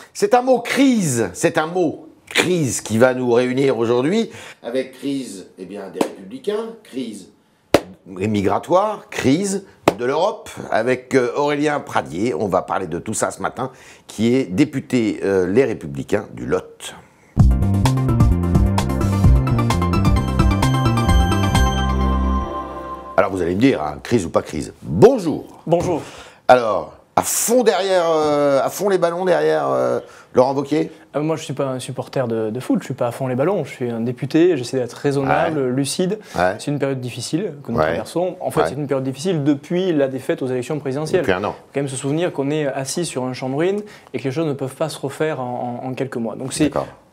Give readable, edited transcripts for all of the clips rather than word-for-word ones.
C'est un mot crise, c'est un mot crise qui va nous réunir aujourd'hui avec crise des Républicains, crise migratoire, crise de l'Europe avec Aurélien Pradié. On va parler de tout ça ce matin, qui est député Les Républicains du Lot. Alors vous allez me dire, hein, crise ou pas crise. Bonjour. Bonjour. Alors, à fond les ballons derrière Laurent Wauquiez. Moi, je ne suis pas un supporter de foot, je ne suis pas à fond les ballons. Je suis un député, j'essaie d'être raisonnable, lucide. Ouais. C'est une période difficile que nous traversons. En fait, c'est une période difficile depuis la défaite aux élections présidentielles. Depuis un an. Il faut quand même se souvenir qu'on est assis sur un champ de ruines et que les choses ne peuvent pas se refaire en quelques mois. Donc c'est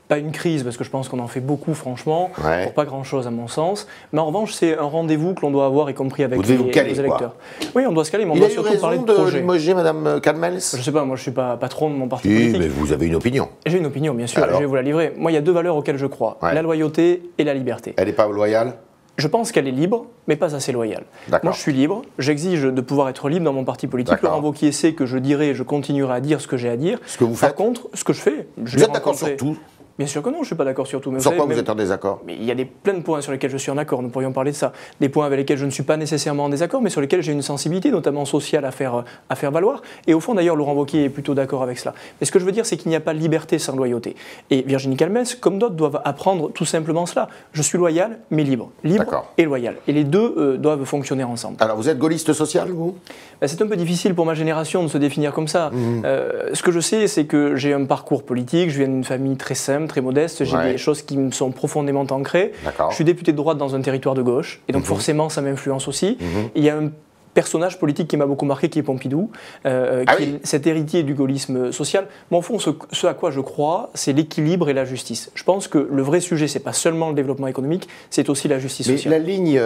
pas une crise, parce que je pense qu'on en fait beaucoup, franchement, pour pas grand-chose à mon sens. Mais en revanche, c'est un rendez-vous que l'on doit avoir, y compris avec les électeurs. Oui, on doit se caler, mais on doit surtout parler de projet. Il a eu raison de limoger Mme Cadmels? Je sais pas, moi je suis pas patron de mon parti politique. Mais vous avez une opinion. J'ai une opinion, bien sûr, je vais vous la livrer. Moi, il y a deux valeurs auxquelles je crois, la loyauté et la liberté. Elle n'est pas loyale? Je pense qu'elle est libre, mais pas assez loyale. Moi, je suis libre, j'exige de pouvoir être libre dans mon parti politique. Laurent Wauquiez sait que je dirai et je continuerai à dire ce que j'ai à dire. Ce que vous faites. Par contre, ce que je fais... Vous êtes d'accord sur tout? Bien sûr que non, je ne suis pas d'accord sur tout. Mais sur quoi vous êtes en désaccord? Mais il y a plein de points sur lesquels je suis en accord, nous pourrions parler de ça. Des points avec lesquels je ne suis pas nécessairement en désaccord, mais sur lesquels j'ai une sensibilité, notamment sociale, à faire valoir. Et au fond, d'ailleurs, Laurent Wauquiez est plutôt d'accord avec cela. Mais ce que je veux dire, c'est qu'il n'y a pas de liberté sans loyauté. Et Virginie Cadmels, comme d'autres, doivent apprendre tout simplement cela. Je suis loyal, mais libre. Libre et loyal. Et les deux doivent fonctionner ensemble. Alors, vous êtes gaulliste social, vous? C'est un peu difficile pour ma génération de se définir comme ça. Ce que je sais, c'est que j'ai un parcours politique, je viens d'une famille très simple, très modeste, j'ai des choses qui me sont profondément ancrées. Je suis député de droite dans un territoire de gauche, et donc forcément ça m'influence aussi. Il y a un personnage politique qui m'a beaucoup marqué, qui est Pompidou, qui est cet héritier du gaullisme social. Mais au fond, ce à quoi je crois, c'est l'équilibre et la justice. Je pense que le vrai sujet, c'est pas seulement le développement économique, c'est aussi la justice sociale. Mais la ligne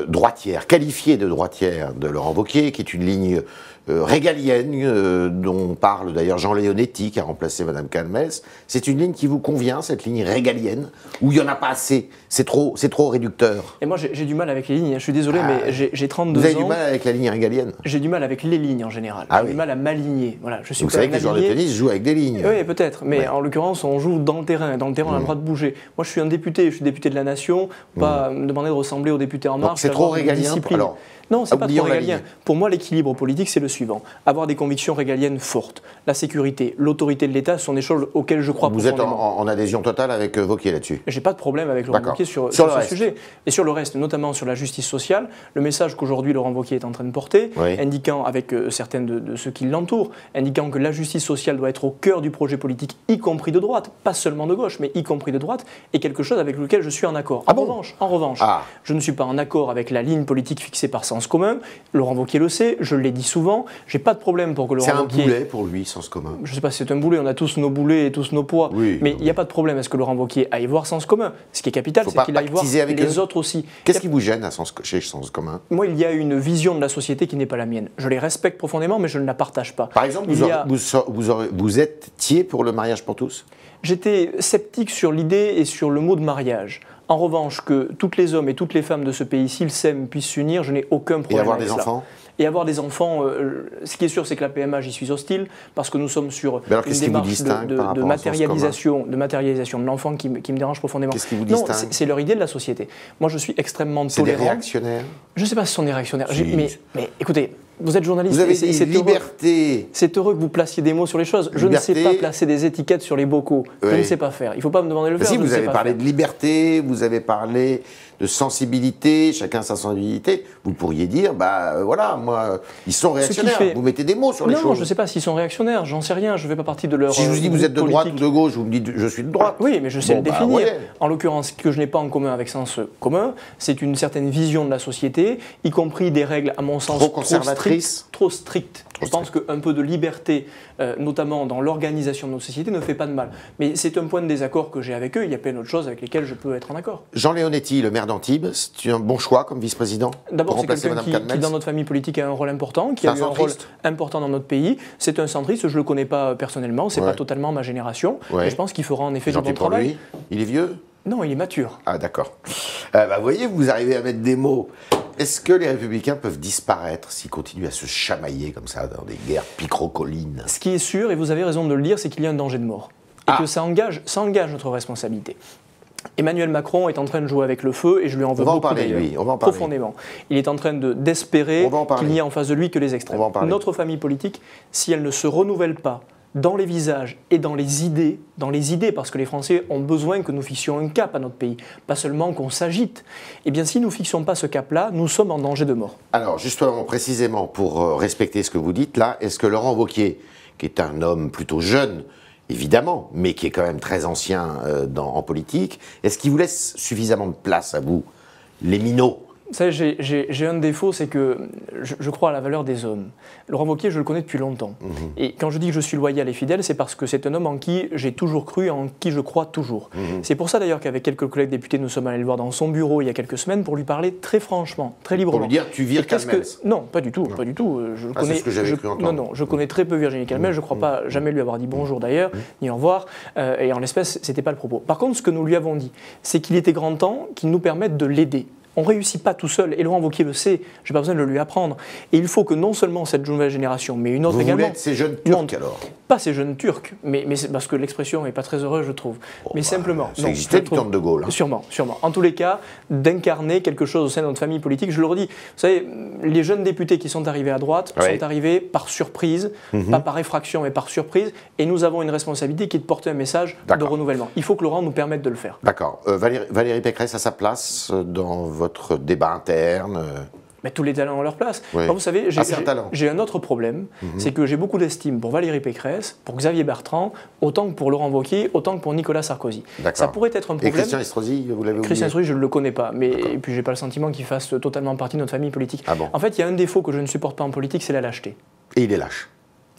droitière, qualifiée de droitière de Laurent Wauquiez, qui est une ligne régalienne, dont parle d'ailleurs Jean Leonetti, qui a remplacé Mme Cadmels, c'est une ligne qui vous convient, cette ligne régalienne, où il n'y en a pas assez, c'est trop réducteur? Et moi j'ai du mal avec les lignes, je suis désolé, mais j'ai 32 ans. Vous avez du mal avec la ligne régalienne? J'ai du mal avec les lignes en général, j'ai du mal à m'aligner. Voilà, je suis vous savez que les joueurs de tennis jouent avec des lignes? Oui, peut-être, mais en l'occurrence on joue dans le terrain, on a le droit de bouger. Moi je suis un député, je suis député de la nation, pas me demander de ressembler aux députés En Marche. C'est trop régalien alors? Non, c'est pas trop régalien. Pour moi, l'équilibre politique, c'est le suivant. Avoir des convictions régaliennes fortes. La sécurité, l'autorité de l'État sont des choses auxquelles je crois profondément. Vous êtes en adhésion totale avec Wauquiez là-dessus? J'ai pas de problème avec Laurent Wauquiez sur ce sujet. Et sur le reste, notamment sur la justice sociale, le message qu'aujourd'hui Laurent Wauquiez est en train de porter, indiquant avec certains de ceux qui l'entourent, indiquant que la justice sociale doit être au cœur du projet politique, y compris de droite, pas seulement de gauche, mais y compris de droite, est quelque chose avec lequel je suis en accord. En revanche, je ne suis pas en accord avec la ligne politique fixée par Sens Commun. Laurent Wauquiez le sait, je l'ai dit souvent, j'ai pas de problème pour que Laurent Wauquiez... C'est un boulet pour lui, Sens Commun. Je sais pas si c'est un boulet, on a tous nos boulets et tous nos poids, mais il n'y a pas de problème à ce que Laurent Wauquiez aille voir Sens Commun. Ce qui est capital, c'est qu'il aille voir les autres aussi. Qu'est-ce qui vous gêne chez Sens Commun? Moi, il y a une vision de la société qui n'est pas la mienne. Je les respecte profondément, mais je ne la partage pas. Par exemple, vous étiez pour le mariage pour tous? J'étais sceptique sur l'idée et sur le mot de mariage. En revanche, que toutes les hommes et toutes les femmes de ce pays, s'ils s'aiment, puissent s'unir, je n'ai aucun problème avec cela. Et avoir des enfants? Et avoir des enfants, ce qui est sûr, c'est que la PMA, j'y suis hostile, parce que nous sommes sur une démarche de matérialisation de l'enfant qui me dérange profondément. Qu'est-ce qui vous distingue? Non, c'est leur idée de la société. Moi, je suis extrêmement tolérant. C'est des réactionnaires? Je ne sais pas si ce sont des réactionnaires. Mais écoutez, vous êtes journaliste. Vous avez une liberté. C'est heureux que vous placiez des mots sur les choses. Je ne sais pas placer des étiquettes sur les bocaux. Je ne sais pas faire. Il ne faut pas me demander de le faire. Si, vous avez parlé de liberté, vous avez parlé de sensibilité, chacun sa sensibilité. Vous pourriez dire, voilà, moi, ils sont réactionnaires. Vous mettez des mots sur les choses. Non, je ne sais pas s'ils sont réactionnaires. J'en sais rien. Je ne fais pas partie de leur. Si je vous dis vous êtes de droite ou de gauche, vous me dites je suis de droite. Oui, mais je sais le définir. En l'occurrence, ce que je n'ai pas en commun avec Sens Commun, c'est une certaine vision de la société, y compris des règles, à mon sens, trop conservatrices, trop strictes. Je pense qu'un peu de liberté, notamment dans l'organisation de nos sociétés, ne fait pas de mal. Mais c'est un point de désaccord que j'ai avec eux. Il y a plein d'autres choses avec lesquelles je peux être en accord. Jean Leonetti, le maire d'Antibes, c'est un bon choix comme vice-président? D'abord, c'est quelqu'un qui, dans notre famille politique, a un rôle important, qui a eu un rôle important dans notre pays. C'est un centriste, je ne le connais pas personnellement, c'est pas totalement ma génération. Mais je pense qu'il fera en effet du bon travail. Lui. Il est vieux? Non, il est mature. Ah, d'accord. Vous voyez, vous arrivez à mettre des mots est-ce que les Républicains peuvent disparaître s'ils continuent à se chamailler comme ça dans des guerres picrocolines? Ce qui est sûr, et vous avez raison de le dire, c'est qu'il y a un danger de mort. Et que ça engage notre responsabilité. Emmanuel Macron est en train de jouer avec le feu et je lui en veux beaucoup profondément. Il est en train d'espérer qu'il n'y ait en face de lui que les extrêmes. Notre famille politique, si elle ne se renouvelle pas dans les visages et dans les idées, parce que les Français ont besoin que nous fixions un cap à notre pays, pas seulement qu'on s'agite, eh bien si nous ne fixons pas ce cap-là, nous sommes en danger de mort. Alors justement, précisément, pour respecter ce que vous dites là, est-ce que Laurent Wauquiez, qui est un homme plutôt jeune, évidemment, mais qui est quand même très ancien en politique, est-ce qu'il vous laisse suffisamment de place à vous, les minots? Vous savez, j'ai un défaut, c'est que je crois à la valeur des hommes. Laurent Wauquiez, je le connais depuis longtemps. Et quand je dis que je suis loyal et fidèle, c'est parce que c'est un homme en qui j'ai toujours cru, en qui je crois toujours. C'est pour ça d'ailleurs qu'avec quelques collègues députés, nous sommes allés le voir dans son bureau il y a quelques semaines pour lui parler très franchement, très librement. Pour lui dire, tu vires Calmels? Non, pas du tout, pas du tout. C'est ce que j'avais cru entendre. Non, je connais très peu Virginie Calmels, je ne crois pas jamais lui avoir dit bonjour d'ailleurs, ni au revoir, et en l'espèce, ce n'était pas le propos. Par contre, ce que nous lui avons dit, c'est qu'il était grand temps qu'il nous permette de l'aider. On ne réussit pas tout seul, et Laurent Wauquiez le sait, je n'ai pas besoin de le lui apprendre. Et il faut que non seulement cette nouvelle génération, mais une autre également... Vous voulez être ces jeunes Turcs alors? Pas ces jeunes Turcs, mais c'est parce que l'expression n'est pas très heureuse, je trouve. Mais simplement... Ça existait du temps de Gaulle. Hein. Sûrement. En tous les cas, d'incarner quelque chose au sein de notre famille politique. Je le redis, vous savez, les jeunes députés qui sont arrivés à droite sont arrivés par surprise, pas par effraction, mais par surprise, et nous avons une responsabilité qui est de porter un message de renouvellement. Il faut que Laurent nous permette de le faire. D'accord. Valérie Pécresse a sa place dans votre débat interne? Mais tous les talents ont leur place. Alors, vous savez, j'ai un autre problème, c'est que j'ai beaucoup d'estime pour Valérie Pécresse, pour Xavier Bertrand, autant que pour Laurent Wauquiez, autant que pour Nicolas Sarkozy. Ça pourrait être un problème. Et Christian Estrosi, vous l'avez oublié? Christian Estrosi, je ne le connais pas, mais et puis j'ai pas le sentiment qu'il fasse totalement partie de notre famille politique. Ah bon? En fait, il y a un défaut que je ne supporte pas en politique, c'est la lâcheté. Et il est lâche?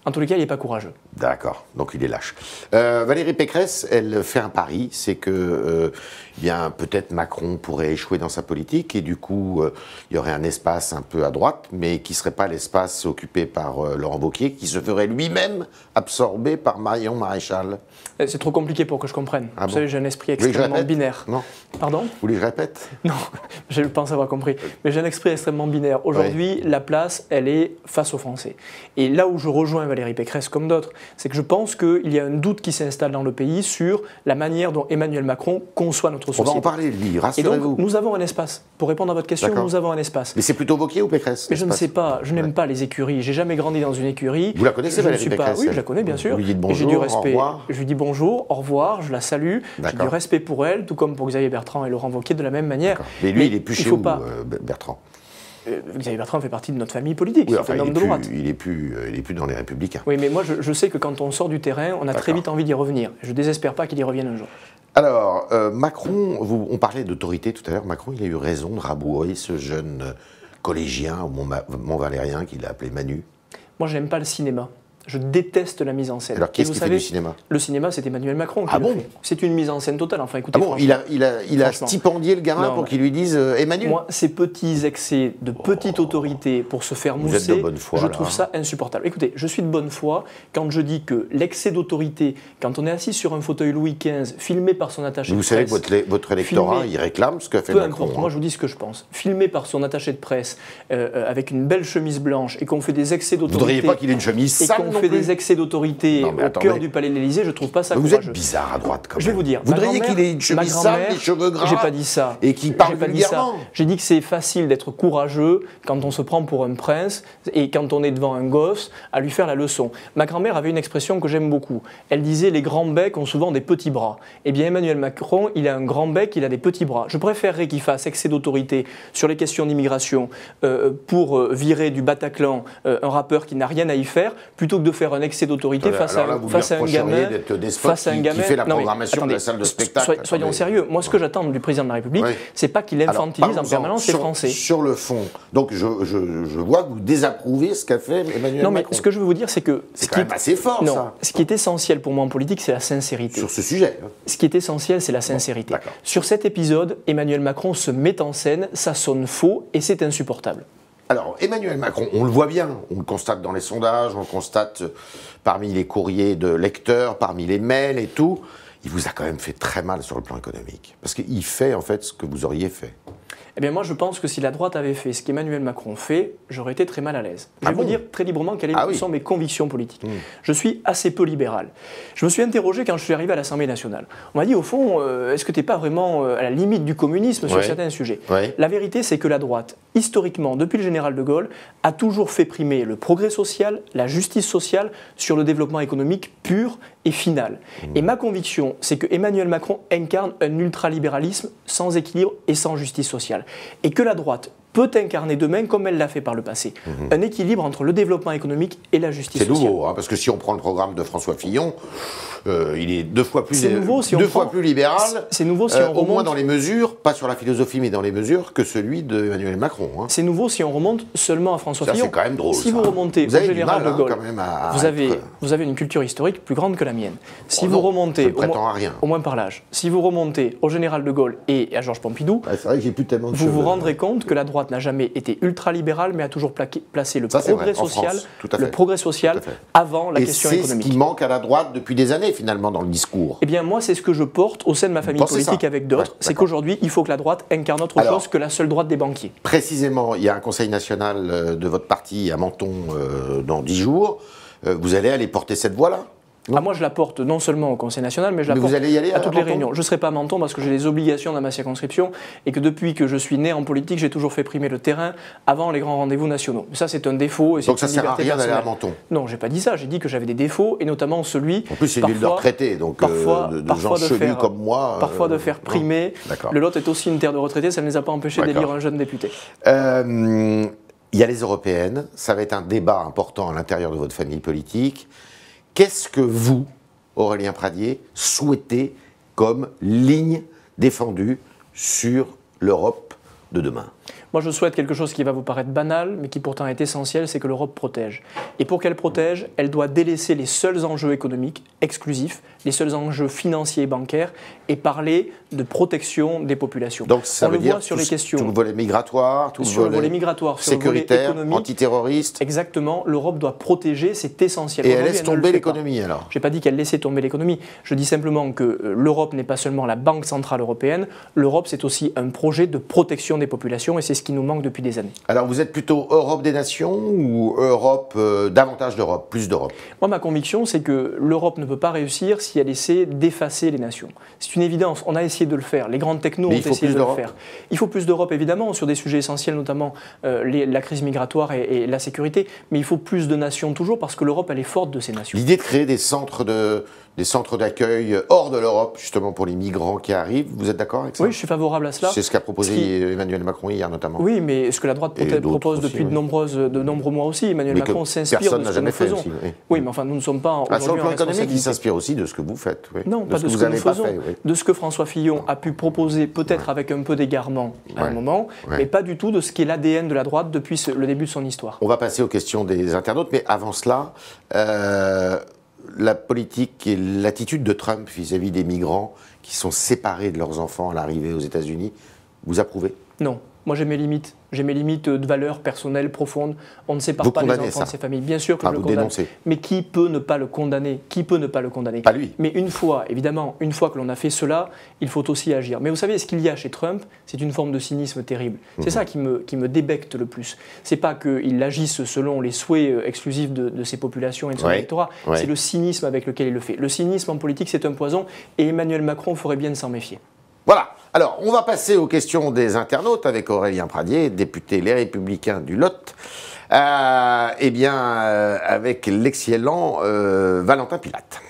En tous les cas, il n'est pas courageux. D'accord, donc il est lâche. Valérie Pécresse, elle fait un pari, c'est que bien peut-être Macron pourrait échouer dans sa politique et du coup il y aurait un espace un peu à droite, mais qui ne serait pas l'espace occupé par Laurent Wauquiez, qui se ferait lui-même absorber par Marion Maréchal. C'est trop compliqué pour que je comprenne. Vous savez, j'ai un esprit extrêmement binaire. Non. Pardon? Vous voulez que je répète? Non, je pense avoir compris. Mais j'ai un esprit extrêmement binaire. Aujourd'hui, la place, elle est face aux Français. Et là où je rejoins Valérie Pécresse comme d'autres, c'est que je pense qu'il y a un doute qui s'installe dans le pays sur la manière dont Emmanuel Macron conçoit notre société. On va en parler, lui, rassurez-vous. Et donc, nous avons un espace. Pour répondre à votre question, nous avons un espace. Mais c'est plutôt Wauquiez ou Pécresse? Mais je ne sais pas, je n'aime pas les écuries. J'ai jamais grandi dans une écurie. Vous la connaissez, Valérie Pécresse? Oui, je la connais, bien sûr. Vous lui dites bonjour, au revoir? Je lui dis bonjour, au revoir, je la salue. J'ai du respect pour elle, tout comme pour Xavier Bertrand et Laurent Wauquiez de la même manière. Mais lui, il n'est plus chez vous, Bertrand. Xavier Bertrand fait partie de notre famille politique, c'est un homme de droite. Il n'est plus dans les Républicains. Oui, mais moi je sais que quand on sort du terrain, on a très vite envie d'y revenir. Je ne désespère pas qu'il y revienne un jour. Alors, Macron, on parlait d'autorité tout à l'heure, Macron, il a eu raison de rabouer ce jeune collégien au Mont-Valérien qu'il a appelé Manu. Moi, je n'aime pas le cinéma. Je déteste la mise en scène. Alors, qu'est-ce qui fait du cinéma? Le cinéma, c'est Emmanuel Macron qui le fait. C'est une mise en scène totale. Enfin, écoutez, il a stipendié le gamin pour qu'il lui dise Emmanuel. Moi, ces petits excès de petite autorité pour se faire mousser, vous êtes de bonne foi, je trouve ça insupportable. Écoutez, je suis de bonne foi quand je dis que l'excès d'autorité, quand on est assis sur un fauteuil Louis XV, filmé par son attaché de presse... Vous savez que votre électorat, il réclame ce qu'a fait Macron. Moi, je vous dis ce que je pense. Filmé par son attaché de presse, avec une belle chemise blanche, et qu'on fait des excès d'autorité... Vous ne voudriez pas qu'il ait une chemise sale non plus? Et qu'on fait des excès d'autorité au cœur du palais de l'Élysée, je trouve pas ça courageux. Vous êtes bizarre à droite quand même. Je vais vous dire. Vous voudriez qu'il ait une chemise sale, des cheveux gras? J'ai pas dit ça. Et qu'il parle vulgairement? J'ai dit que c'est facile d'être courageux quand on se prend pour un prince et quand on est devant un gosse à lui faire la leçon. Ma grand-mère avait une expression que j'aime beaucoup. Elle disait les grands becs ont souvent des petits bras. Eh bien Emmanuel Macron, il a un grand bec, il a des petits bras. Je préférerais qu'il fasse excès d'autorité sur les questions d'immigration pour virer du Bataclan un rappeur qui n'a rien à y faire, plutôt que de faire un excès d'autorité face à un gamin qui fait la programmation de la salle de spectacle. Soyons sérieux. Moi, ce que j'attends du président de la République, c'est pas qu'il infantilise en permanence les Français. Sur le fond, donc je vois que vous désapprouvez ce qu'a fait Emmanuel Macron. Non, mais ce que je veux vous dire, c'est que... C'est quand même assez fort, ça. Ce qui est essentiel pour moi en politique, c'est la sincérité. Sur ce sujet. Ce qui est essentiel, c'est la sincérité. Sur cet épisode, Emmanuel Macron se met en scène, ça sonne faux et c'est insupportable. Alors, Emmanuel Macron, on le voit bien, on le constate dans les sondages, on le constate parmi les courriers de lecteurs, parmi les mails et tout, il vous a quand même fait très mal sur le plan économique. Parce qu'il fait en fait ce que vous auriez fait. Eh bien moi je pense que si la droite avait fait ce qu'Emmanuel Macron fait, j'aurais été très mal à l'aise. Je vais vous dire très librement quelles sont mes convictions politiques. Je suis assez peu libéral. Je me suis interrogé quand je suis arrivé à l'Assemblée nationale. On m'a dit au fond, est-ce que tu n'es pas vraiment à la limite du communisme sur certains sujets? La vérité c'est que la droite, historiquement, depuis le général de Gaulle, a toujours fait primer le progrès social, la justice sociale sur le développement économique pur et final. Et ma conviction, c'est que Emmanuel Macron incarne un ultralibéralisme sans équilibre et sans justice sociale. Et que la droite peut incarner demain, comme elle l'a fait par le passé, un équilibre entre le développement économique et la justice sociale. C'est nouveau, hein, parce que si on prend le programme de François Fillon, il est deux fois plus libéral, c'est nouveau si on remonte, au moins dans les mesures, pas sur la philosophie, mais dans les mesures, que celui d'Emmanuel Macron. Hein. C'est nouveau si on remonte seulement à François Fillon. C'est quand même drôle. Si vous remontez au général de Gaulle, vous avez une culture historique plus grande que la mienne. Si vous remontez, au moins par l'âge, si vous remontez au général de Gaulle et à Georges Pompidou, c'est vrai que j'ai plus tellement de vous vous rendrez compte que la droite n'a jamais été ultralibérale, mais a toujours placé le progrès social avant la question économique. Et c'est ce qui manque à la droite depuis des années, finalement, dans le discours. Eh bien, moi, c'est ce que je porte au sein de ma famille politique avec d'autres. C'est qu'aujourd'hui, il faut que la droite incarne autre chose que la seule droite des banquiers. Précisément, il y a un conseil national de votre parti à Menton dans 10 jours. Vous allez aller porter cette voix-là ? Moi, je la porte non seulement au Conseil national, mais je la porte à toutes les réunions. Je ne serai pas à Menton parce que j'ai des obligations dans ma circonscription et que depuis que je suis né en politique, j'ai toujours fait primer le terrain avant les grands rendez-vous nationaux. Ça, c'est un défaut. Et donc ça ne sert à rien d'aller à Menton? Non, je n'ai pas dit ça. J'ai dit que j'avais des défauts et notamment celui. En plus, c'est une ville de retraités, donc de gens chelus comme moi. Parfois de faire primer. Le Lot est aussi une terre de retraités, ça ne les a pas empêchés d'élire un jeune député. Il y a les européennes. Ça va être un débat important à l'intérieur de votre famille politique. Qu'est-ce que vous, Aurélien Pradié, souhaitez comme ligne défendue sur l'Europe de demain? Moi, je souhaite quelque chose qui va vous paraître banal, mais qui pourtant est essentiel, c'est que l'Europe protège. Et pour qu'elle protège, elle doit délaisser les seuls enjeux économiques exclusifs, les seuls enjeux financiers et bancaires, et parler de protection des populations. Donc ça veut dire sur les questions, tout le volet migratoire, tout le volet migratoire, sécuritaire, antiterroriste. Exactement, l'Europe doit protéger, c'est essentiel. Et elle laisse tomber l'économie alors? Je n'ai pas dit qu'elle laissait tomber l'économie, je dis simplement que l'Europe n'est pas seulement la Banque Centrale Européenne, l'Europe c'est aussi un projet de protection des populations, et c'est ce qui nous manque depuis des années. Alors vous êtes plutôt Europe des nations ou Europe, davantage d'Europe, plus d'Europe? Moi ma conviction c'est que l'Europe ne peut pas réussir si elle essaie d'effacer les nations. C'est une évidence, on a essayé de le faire, les grandes technos ont essayé de le faire. Il faut plus d'Europe évidemment, sur des sujets essentiels notamment la crise migratoire et la sécurité, mais il faut plus de nations toujours parce que l'Europe elle est forte de ces nations. L'idée de créer des centres d'accueil hors de l'Europe, justement pour les migrants qui arrivent, vous êtes d'accord avec ça? Oui, je suis favorable à cela. C'est ce qu'a proposé Emmanuel Macron hier notamment. Oui, mais ce que la droite propose depuis de nombreux mois aussi, Emmanuel Macron s'inspire de ce que nous faisons. Oui, mais enfin nous ne sommes pas aujourd'hui sur le plan économique, il s'inspire aussi de ce que vous faites. Non, pas de ce que nous faisons, de ce que François Fillon a pu proposer, peut-être avec un peu d'égarement à un moment, mais pas du tout de ce qui est l'ADN de la droite depuis le début de son histoire. On va passer aux questions des internautes, mais avant cela, la politique et l'attitude de Trump vis-à-vis des migrants qui sont séparés de leurs enfants à l'arrivée aux États-Unis, vous approuvez? Non. Moi, j'ai mes limites. J'ai mes limites de valeurs personnelles profondes. On ne sépare pas les enfants de ces familles. Bien sûr que je le condamne. Mais qui peut ne pas le condamner? Qui peut ne pas le condamner? Pas lui. Mais une fois que l'on a fait cela, il faut aussi agir. Mais vous savez, ce qu'il y a chez Trump, c'est une forme de cynisme terrible. C'est ça qui me débecte le plus. C'est pas qu'il agisse selon les souhaits exclusifs de ses populations et de son électorat. C'est le cynisme avec lequel il le fait. Le cynisme en politique, c'est un poison. Et Emmanuel Macron ferait bien de s'en méfier. Voilà. Alors, on va passer aux questions des internautes avec Aurélien Pradié, député Les Républicains du Lot, avec l'excellent Valentin Pilate.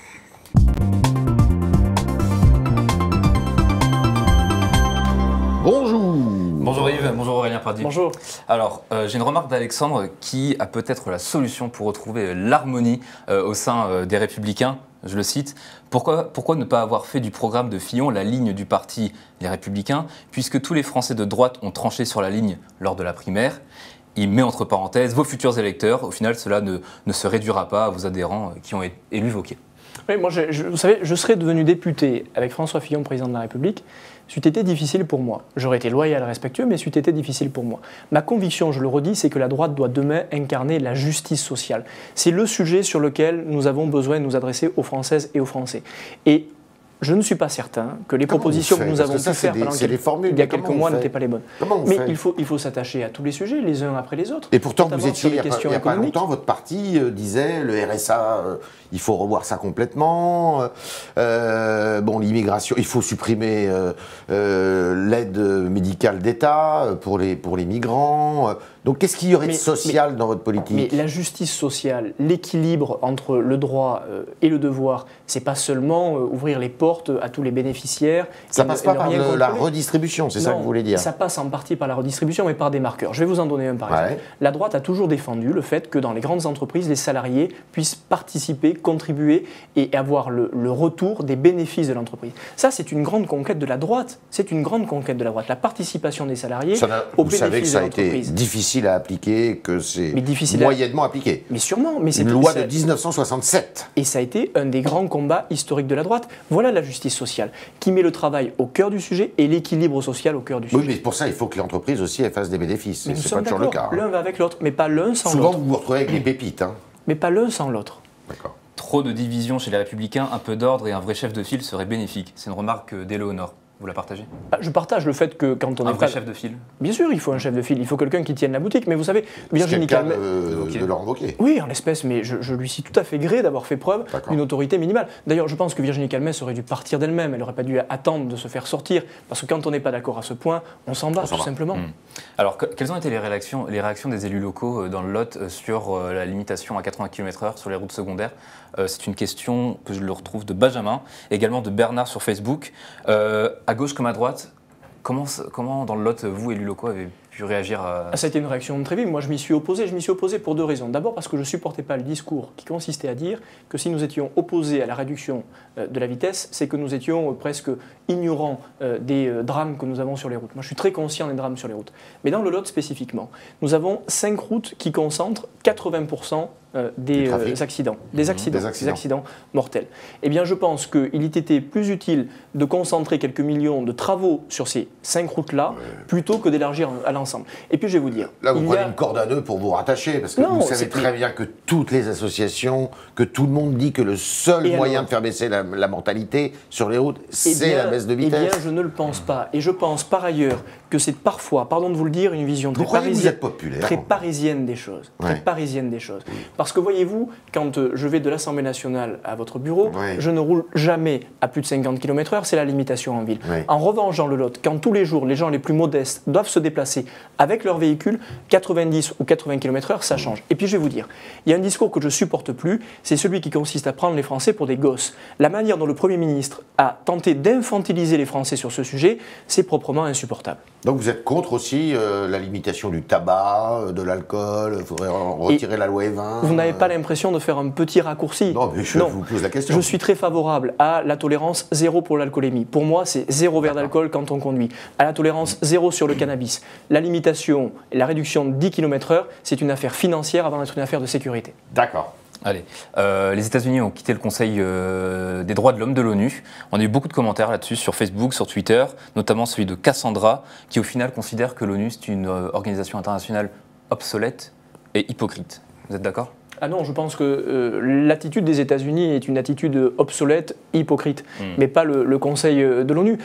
Bonjour. Bonjour Yves, bonjour Aurélien Pradié. Bonjour. Alors, j'ai une remarque d'Alexandre qui a peut-être la solution pour retrouver l'harmonie au sein des Républicains. Je le cite, pourquoi ne pas avoir fait du programme de Fillon la ligne du parti Les Républicains, puisque tous les Français de droite ont tranché sur la ligne lors de la primaire? Il met entre parenthèses vos futurs électeurs. Au final, cela ne se réduira pas à vos adhérents qui ont élu Wauquiez. Oui, moi, vous savez, je serais devenu député avec François Fillon, président de la République. C'eût été difficile pour moi. J'aurais été loyal, respectueux, mais c'eût été difficile pour moi. Ma conviction, je le redis, c'est que la droite doit demain incarner la justice sociale. C'est le sujet sur lequel nous avons besoin de nous adresser aux Françaises et aux Français. Et Je ne suis pas certain que les propositions que nous avons pu faire il y a quelques mois n'étaient pas les bonnes. Mais il faut s'attacher à tous les sujets, les uns après les autres. Et pourtant, vous étiez, il n'y a pas longtemps, votre parti disait le RSA, il faut revoir ça complètement. L'immigration, il faut supprimer l'aide médicale d'État pour les migrants. Donc, qu'est-ce qu'il y aurait de social dans votre politique? Mais la justice sociale, l'équilibre entre le droit et le devoir, c'est pas seulement ouvrir les portes à tous les bénéficiaires. Ça passe pas par la redistribution, c'est ça que vous voulez dire? Ça passe en partie par la redistribution, mais par des marqueurs. Je vais vous en donner un par exemple. La droite a toujours défendu le fait que dans les grandes entreprises, les salariés puissent participer, contribuer et avoir le retour des bénéfices de l'entreprise. Ça, c'est une grande conquête de la droite. C'est une grande conquête de la droite. La participation des salariés aux bénéfices de l'entreprise. Vous savez que ça a été difficile à appliquer, que c'est moyennement appliqué. Mais sûrement. Mais une loi de 1967. Et ça a été un des grands combats historiques de la droite. Voilà la justice sociale, qui met le travail au cœur du sujet et l'équilibre social au cœur du sujet. Oui, mais pour ça, il faut que l'entreprise aussi fasse des bénéfices. C'est pas toujours le cas. L'un va avec l'autre, mais pas l'un sans Souvent, l'autre. vous vous retrouvez avec les pépites. Mais pas l'un sans l'autre. D'accord. Trop de division chez les Républicains, un peu d'ordre et un vrai chef de file serait bénéfique. C'est une remarque d'Éléonore. Vous la partagez? Je partage le fait que quand on un vrai chef de file. Bien sûr, il faut un chef de file, il faut quelqu'un qui tienne la boutique. Mais vous savez, Virginie Calmet... de Laurent Wauquiez. Oui, en l'espèce, mais je lui suis tout à fait gré d'avoir fait preuve d'une autorité minimale. D'ailleurs, je pense que Virginie Calmet aurait dû partir d'elle-même, elle n'aurait pas dû attendre de se faire sortir, parce que quand on n'est pas d'accord à ce point, on s'en va, tout simplement. Alors, quelles ont été les réactions des élus locaux dans le Lot sur la limitation à 80 km/h sur les routes secondaires? C'est une question que je le retrouve de Benjamin, également de Bernard sur Facebook. À gauche comme à droite, comment dans le Lot, vous, élus locaux, avez pu réagir à... Ça a été une réaction très vive. Moi, je m'y suis opposé. Je m'y suis opposé pour deux raisons. D'abord parce que je ne supportais pas le discours qui consistait à dire que si nous étions opposés à la réduction de la vitesse, c'est que nous étions presque ignorants des drames que nous avons sur les routes. Moi, je suis très conscient des drames sur les routes. Mais dans le Lot spécifiquement, nous avons 5 routes qui concentrent 80% des accidents mortels. Eh bien, je pense qu'il eût été plus utile de concentrer quelques millions de travaux sur ces 5 routes-là, plutôt que d'élargir à l'ensemble. Et puis, je vais vous dire... Là, vous prenez une corde à nœud pour vous rattacher, parce que vous savez très bien que toutes les associations, que tout le monde dit que le seul moyen de faire baisser la mortalité sur les routes, c'est la baisse de vitesse. Eh bien, je ne le pense pas. Et je pense, par ailleurs, que c'est parfois, pardon de vous le dire, une vision très parisienne des choses. Très parisienne des choses. Parce que voyez-vous, quand je vais de l'Assemblée nationale à votre bureau, je ne roule jamais à plus de 50 km/h, c'est la limitation en ville. En revanche, dans le Lot, quand tous les jours, les gens les plus modestes doivent se déplacer avec leur véhicule, 90 ou 80 km/h, ça change. Et puis je vais vous dire, il y a un discours que je ne supporte plus, c'est celui qui consiste à prendre les Français pour des gosses. La manière dont le Premier ministre a tenté d'infantiliser les Français sur ce sujet, c'est proprement insupportable. Donc vous êtes contre aussi la limitation du tabac, de l'alcool, il faudrait retirer la loi E20. Vous n'avez pas l'impression de faire un petit raccourci? Non, mais je vous pose la question. Je suis très favorable à la tolérance zéro pour l'alcoolémie. Pour moi, c'est 0 verre d'alcool quand on conduit. À la tolérance zéro sur le cannabis. La limitation et la réduction de 10 km/h, c'est une affaire financière avant d'être une affaire de sécurité. D'accord. Allez, les États-Unis ont quitté le Conseil des droits de l'homme de l'ONU. On a eu beaucoup de commentaires là-dessus sur Facebook, sur Twitter, notamment celui de Cassandra, qui au final considère que l'ONU c'est une organisation internationale obsolète et hypocrite. Vous êtes d'accord ? Ah non, je pense que l'attitude des États-Unis est une attitude obsolète, hypocrite, mais pas le Conseil de l'ONU.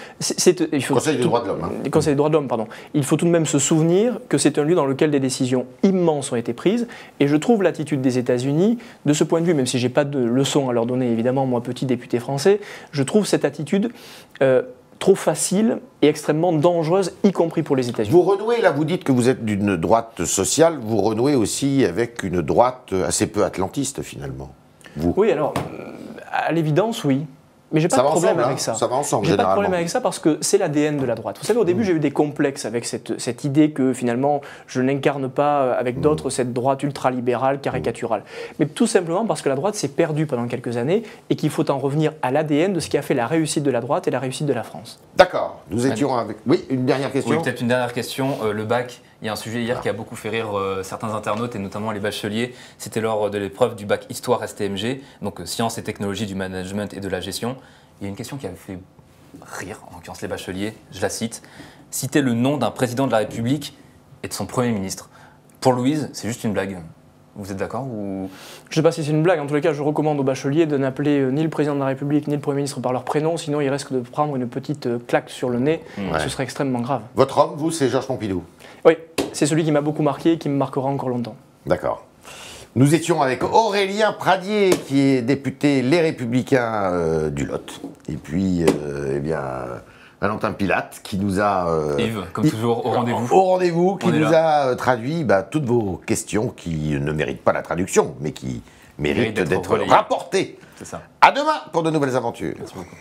Conseil des droits de l'homme. Le Conseil des droits de l'homme, pardon. Il faut tout de même se souvenir que c'est un lieu dans lequel des décisions immenses ont été prises, et je trouve l'attitude des États-Unis, de ce point de vue, même si je n'ai pas de leçon à leur donner, évidemment, moi, petit député français, je trouve cette attitude trop facile et extrêmement dangereuse, y compris pour les États-Unis. Vous renouez, là, vous dites que vous êtes d'une droite sociale, vous renouez aussi avec une droite assez peu atlantiste, finalement. Vous. Oui, alors, à l'évidence, oui. Mais j'ai pas de problème avec ça. Ça va ensemble, j'ai pas de problème avec ça parce que c'est l'ADN de la droite. Vous savez, au début, j'ai eu des complexes avec cette idée que finalement, je n'incarne pas avec d'autres cette droite ultralibérale, caricaturale. Mais tout simplement parce que la droite s'est perdue pendant quelques années et qu'il faut en revenir à l'ADN de ce qui a fait la réussite de la droite et la réussite de la France. D'accord. Nous étions avec... Oui, une dernière question. Oui, peut-être une dernière question. Le bac, il y a un sujet hier qui a beaucoup fait rire certains internautes et notamment les bacheliers. C'était lors de l'épreuve du bac Histoire STMG, donc Sciences et Technologies du Management et de la Gestion. Il y a une question qui avait fait rire, en l'occurrence les bacheliers, je la cite. Citer le nom d'un président de la République et de son Premier ministre. Pour Louise, c'est juste une blague. Vous êtes d'accord ou... Je ne sais pas si c'est une blague, en tous les cas, je recommande aux bacheliers de n'appeler ni le président de la République ni le Premier ministre par leur prénom, sinon ils risquent de prendre une petite claque sur le nez, ce serait extrêmement grave. Votre homme, vous, c'est Georges Pompidou? Oui, c'est celui qui m'a beaucoup marqué et qui me marquera encore longtemps. D'accord. Nous étions avec Aurélien Pradié, qui est député Les Républicains du Lot. Et puis, eh bien, Valentin Pilate, qui nous a... Yves, comme toujours, au rendez-vous. Au rendez-vous, qui nous a traduit toutes vos questions qui ne méritent pas la traduction, mais qui méritent d'être rapportées. C'est ça. À demain pour de nouvelles aventures. Merci beaucoup.